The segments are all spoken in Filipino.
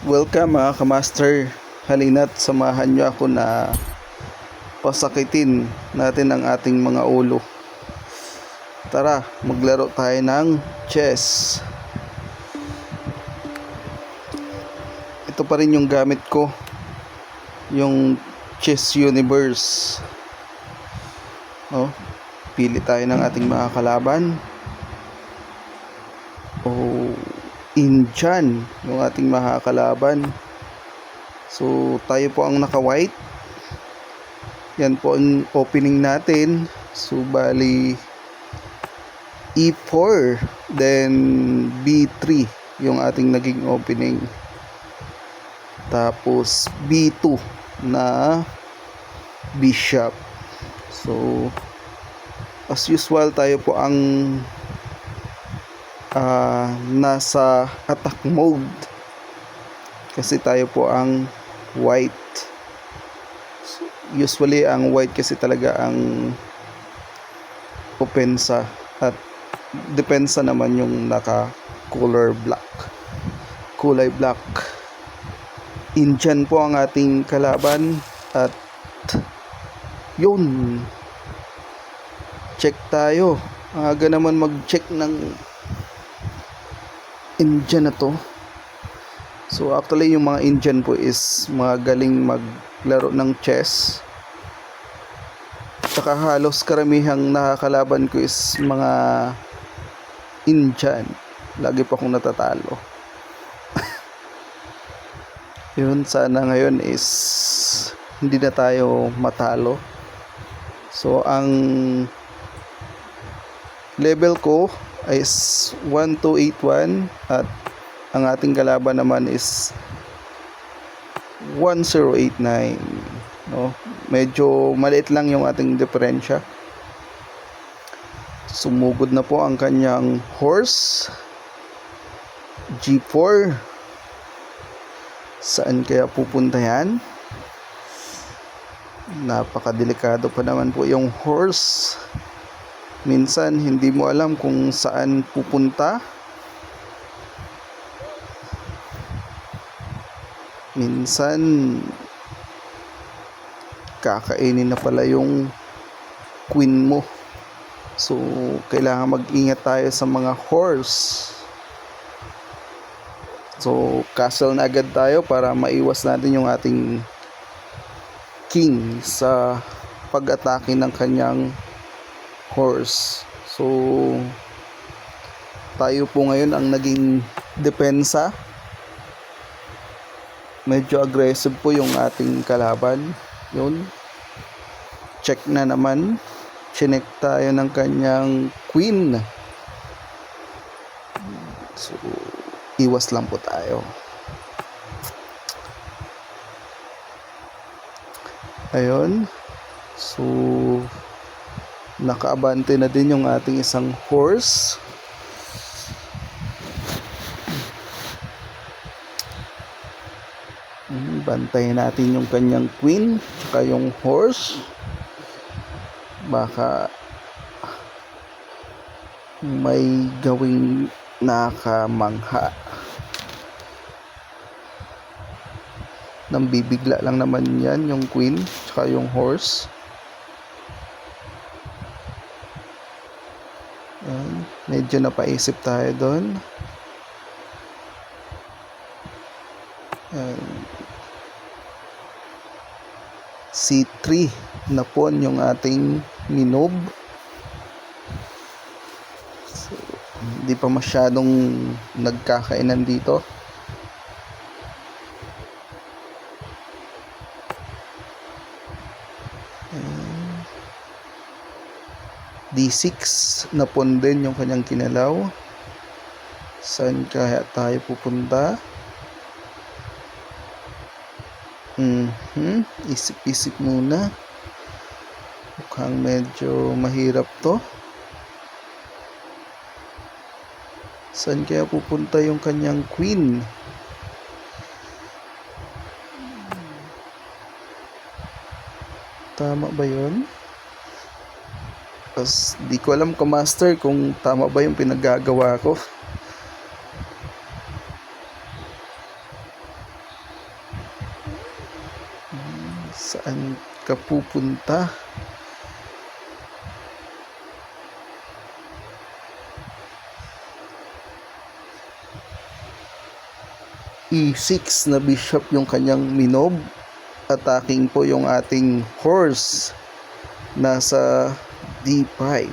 Welcome mga kamaster. Halina't samahan nyo ako na pasakitin natin ang ating mga ulo. Tara, maglaro tayo ng chess. Ito pa rin yung gamit ko, yung Chess Universe. Pili tayo ng ating mga kalaban. Indian yung ating makakalaban. So tayo po ang naka-white. Yan po ang opening natin. So bali E4, then B3 yung ating naging opening. Tapos B2 na bishop. So as usual, tayo po ang nasa attack mode kasi tayo po ang white. So, usually ang white kasi talaga ang opensa at depensa naman yung naka kulay black. Indian po ang ating kalaban at yun, check tayo. Aga naman mag-check ng Indian na to. So actually yung mga Indian po is mga galing maglaro ng chess. Saka halos karamihang nakakalaban ko is mga Indian. Lagi pa akong natatalo. Yun, sana ngayon is hindi na tayo matalo. So ang level ko is 1281 at ang ating kalaban naman is 1089. Medyo maliit lang yung ating diferensya. Sumugod na po ang kanyang horse G4. Saan kaya pupunta yan? Napakadelikado pa naman po yung horse. Minsan hindi mo alam kung saan pupunta. Minsan kakainin na pala yung queen mo. So kailangan mag-ingat tayo sa mga horse. So castle na agad tayo para maiwas natin yung ating king sa pag-atake ng kanyang horse. So tayo po ngayon ang naging depensa. Medyo aggressive po yung ating kalaban. Yun, check na naman. Chinek tayo ng kanyang queen. So iwas lang po tayo. Ayun. So nakaabante na din yung ating isang horse. Bantayin natin yung kanyang queen tsaka yung horse. Baka may gawing nakamangha. Nang bibigla lang naman yan yung queen tsaka yung horse. Medyo napaisip tayo doon. C3 na pawn yung ating minob. So, hindi pa masyadong nagkakainan dito. D6 na pawn din yung kanyang kinalaw. Saan kaya tayo pupunta? Isip-isip muna. Mukhang medyo mahirap to. Saan kaya pupunta yung kanyang queen? Tama ba yun? Di ko alam, master, kung tama ba yung pinagagawa ko. Saan ka pupunta? E6 na bishop yung kanyang minob. Attacking po yung ating horse. Nasa D5.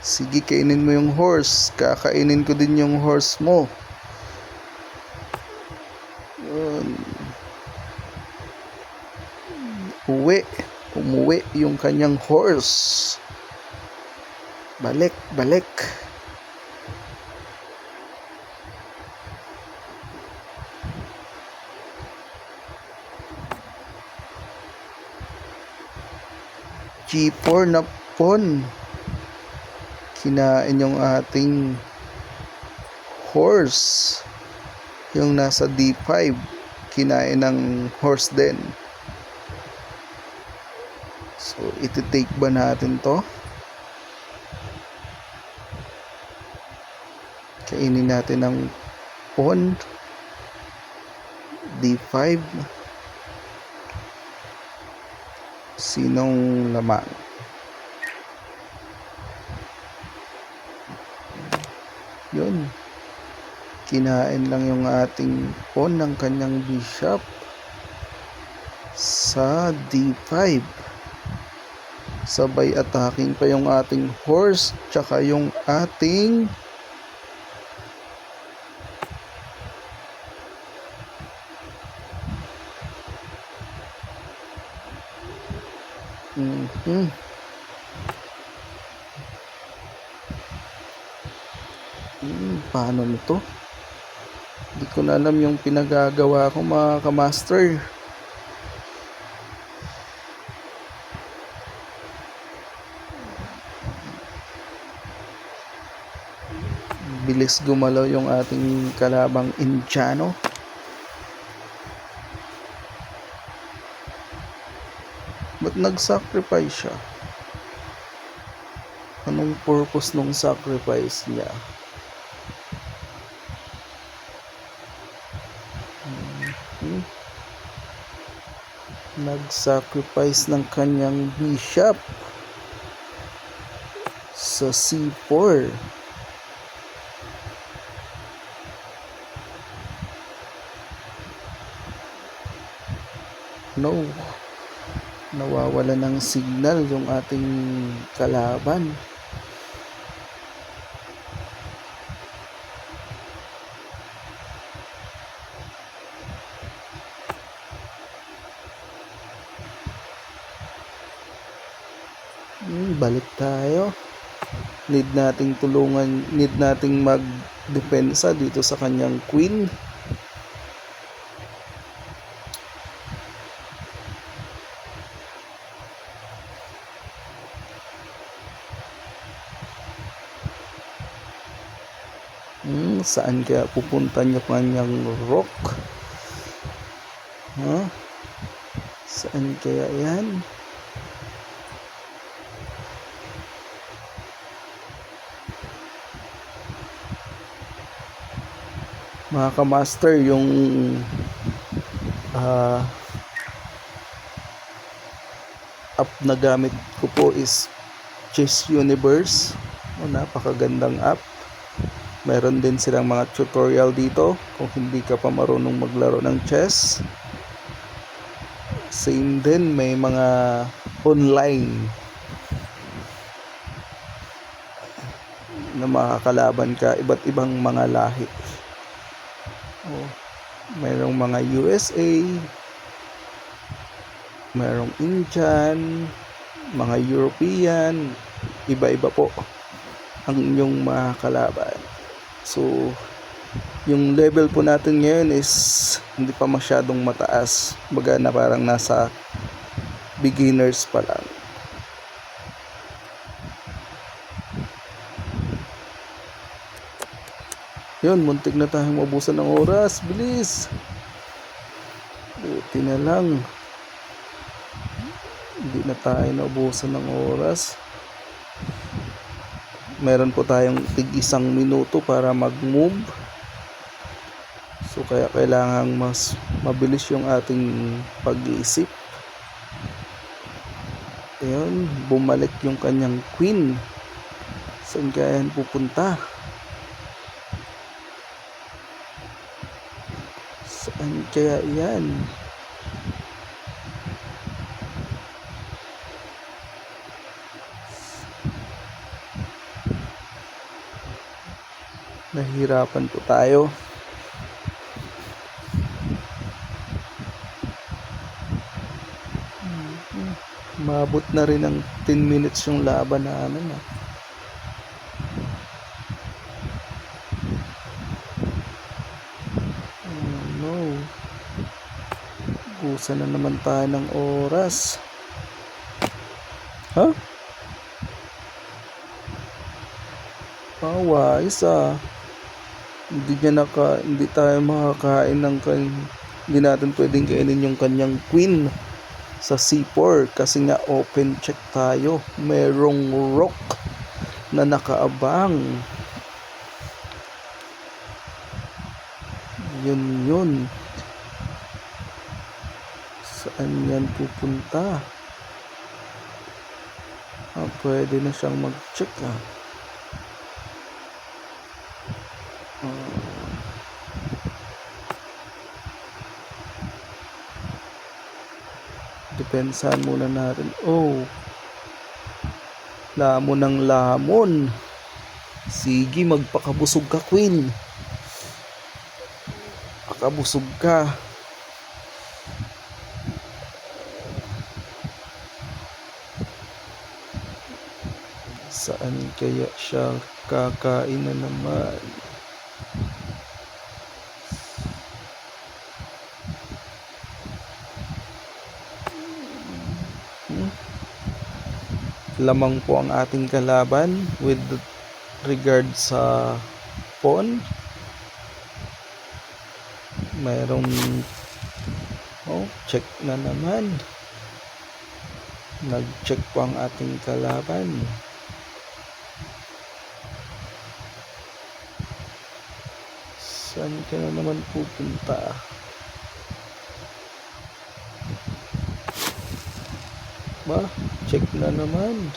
Sige, kainin mo yung horse. Kakainin ko din yung horse mo. Umuwi yung kanyang horse. Balik. G4 na pawn. Kinain yung ating horse. Yung nasa D5, kinain ng horse din. So, iti-take ba natin to? Kainin natin ng pawn. D5. Sinong lamang? Yun. Kinain lang yung ating pawn ng kanyang bishop sa D5. Sabay attacking pa yung ating horse tsaka yung ating paano nito? Hindi ko na alam yung pinagagawa ko, mga kamaster. Bilis gumalaw yung ating kalabang Indiano. Ba't nag-sacrifice siya? Anong purpose nung sacrifice niya? Nag-sacrifice ng kanyang bishop sa C4. No. Nawawala ng signal yung ating kalaban. Balik tayo. Need nating tulungan, need nating magdepensa dito sa kanyang queen. Saan kaya pupunta niya kanyang rook? Saan kaya yan? Mga kamaster, yung app na gamit ko po is Chess Universe. Napakagandang app. Meron din silang mga tutorial dito kung hindi ka pa marunong maglaro ng chess. Same din, may mga online na makakalaban ka, iba't ibang mga lahi. Mayroong mga USA, mayroong Indian, mga European, iba-iba po ang inyong makakalaban. So, yung level po natin ngayon is hindi pa masyadong mataas. Baga na parang nasa beginners pa lang. Yun, muntik na tayong mabusan ng oras. Bilis! Buti na lang. Hindi na tayo naubusan ng oras. meron po tayong tig 1 minuto para mag-move. So kaya kailangang mas mabilis yung ating pag-iisip. Ayun, bumalik yung kanyang queen. Saan kaya yan pupunta? Saan kaya yan? Nahihirapan po tayo. Maabot na rin ng 10 minutes yung laban namin. Oh no. Gusa na naman tayo ng oras. Ha? Wais ah. Hindi tayo makakain ng hindi natin pwedeng kainin yung kanyang queen sa C4 kasi nga open check tayo. Merong rock na nakaabang. Yun. Saan yan pupunta? Pwede na siyang mag-check depensahan muna natin. Lamon ng lamon. Sige, magpakabusog ka, queen. Pakabusog ka. Saan kaya siya kakain na naman? Lamang po ang ating kalaban with regard sa pawn. Mayroong check na naman. Nag-check po ang ating kalaban. Saan ka na naman pupunta? Check na naman.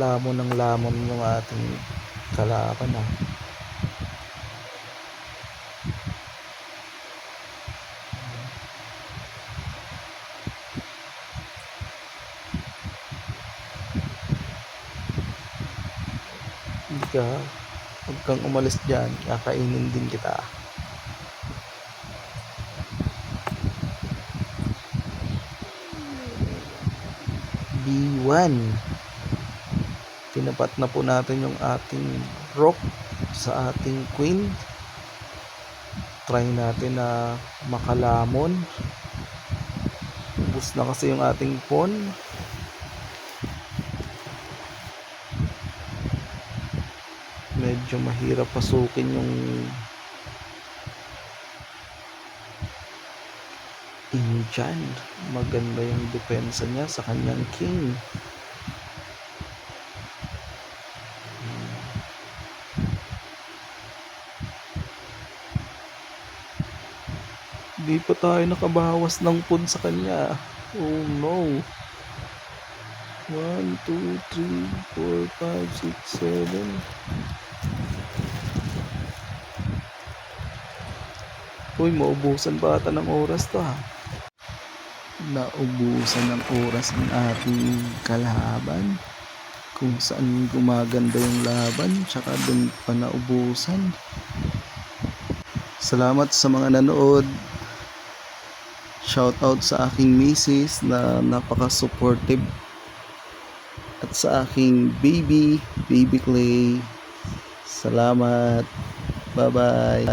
Lamon ng lamon yung ating kalaban Hindi ka, huwag kang umalis dyan, kakainin din kita. B1. Tinapat na po natin yung ating rook sa ating queen. Try natin na makalamon. Ubus na kasi yung ating pawn. Medyo mahirap pasukin yung Indian. Maganda yung depensa niya sa kanyang king. Di pa tayo nakabawas ng pawn sa kanya. Oh no. 1, 2, 3, 4, 5, 6, 7. Maubusan pa ata ng oras to Naubusan ng oras ang ating kalaban. Kung saan gumaganda yung laban, tsaka dun pa naubusan. Salamat sa mga nanood. Shout out sa aking misis na napaka-supportive. At sa aking baby Clay. Salamat. Bye-bye.